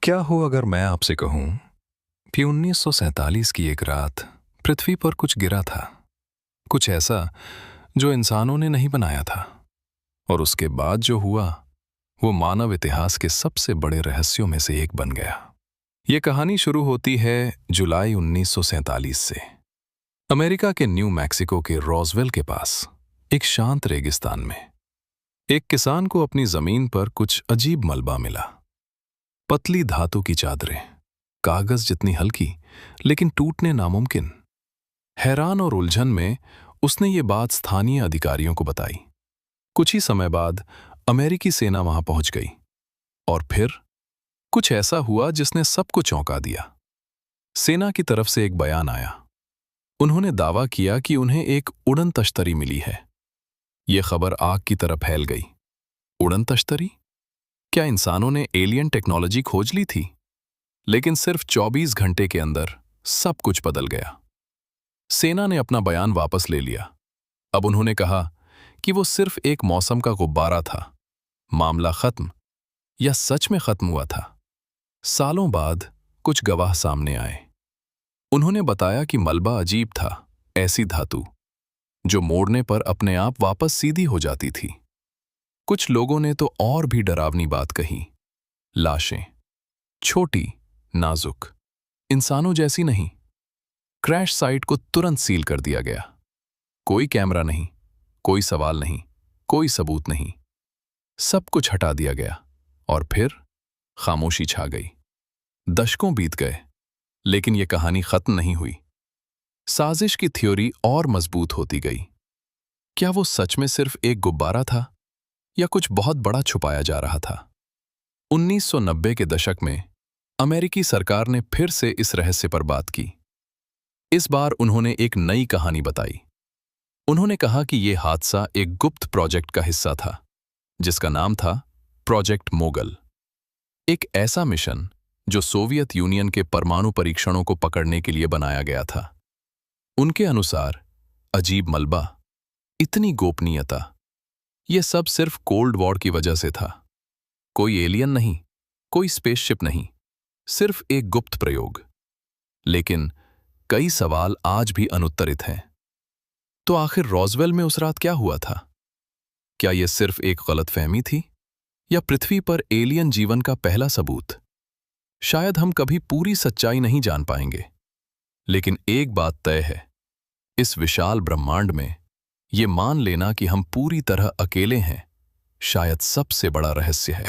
क्या हो अगर मैं आपसे कहूं कि 1947 की एक रात पृथ्वी पर कुछ गिरा था, कुछ ऐसा जो इंसानों ने नहीं बनाया था, और उसके बाद जो हुआ वो मानव इतिहास के सबसे बड़े रहस्यों में से एक बन गया। ये कहानी शुरू होती है जुलाई 1947 से, अमेरिका के न्यू मैक्सिको के रॉसवेल के पास एक शांत रेगिस्तान में। एक किसान को अपनी जमीन पर कुछ अजीब मलबा मिला। पतली धातु की चादरें, कागज जितनी हल्की लेकिन टूटने नामुमकिन। हैरान और उलझन में उसने ये बात स्थानीय अधिकारियों को बताई। कुछ ही समय बाद अमेरिकी सेना वहां पहुंच गई, और फिर कुछ ऐसा हुआ जिसने सबको चौंका दिया। सेना की तरफ से एक बयान आया। उन्होंने दावा किया कि उन्हें एक उड़न तश्तरी मिली है। ये खबर आग की तरह फैल गई। उड़न तश्तरी? क्या इंसानों ने एलियन टेक्नोलॉजी खोज ली थी? लेकिन सिर्फ 24 घंटे के अंदर सब कुछ बदल गया। सेना ने अपना बयान वापस ले लिया। अब उन्होंने कहा कि वो सिर्फ एक मौसम का गुब्बारा था। मामला खत्म, या सच में खत्म हुआ था? सालों बाद कुछ गवाह सामने आए। उन्होंने बताया कि मलबा अजीब था, ऐसी धातु जो मोड़ने पर अपने आप वापस सीधी हो जाती थी। कुछ लोगों ने तो और भी डरावनी बात कही। लाशें, छोटी, नाजुक, इंसानों जैसी नहीं। क्रैश साइट को तुरंत सील कर दिया गया। कोई कैमरा नहीं, कोई सवाल नहीं, कोई सबूत नहीं। सब कुछ हटा दिया गया, और फिर खामोशी छा गई। दशकों बीत गए, लेकिन यह कहानी खत्म नहीं हुई। साजिश की थ्योरी और मजबूत होती गई। क्या वो सच में सिर्फ एक गुब्बारा था, या कुछ बहुत बड़ा छुपाया जा रहा था? 1990 के दशक में अमेरिकी सरकार ने फिर से इस रहस्य पर बात की। इस बार उन्होंने एक नई कहानी बताई। उन्होंने कहा कि यह हादसा एक गुप्त प्रोजेक्ट का हिस्सा था, जिसका नाम था प्रोजेक्ट मोगल। एक ऐसा मिशन जो सोवियत यूनियन के परमाणु परीक्षणों को पकड़ने के लिए बनाया गया था। उनके अनुसार अजीब मलबा, इतनी गोपनीयता, यह सब सिर्फ कोल्ड वॉर की वजह से था। कोई एलियन नहीं, कोई स्पेसशिप नहीं, सिर्फ एक गुप्त प्रयोग। लेकिन कई सवाल आज भी अनुत्तरित हैं। तो आखिर रॉसवेल में उस रात क्या हुआ था? क्या यह सिर्फ एक गलतफहमी थी, या पृथ्वी पर एलियन जीवन का पहला सबूत? शायद हम कभी पूरी सच्चाई नहीं जान पाएंगे, लेकिन एक बात तय है, इस विशाल ब्रह्मांड में ये मान लेना कि हम पूरी तरह अकेले हैं, शायद सबसे बड़ा रहस्य है।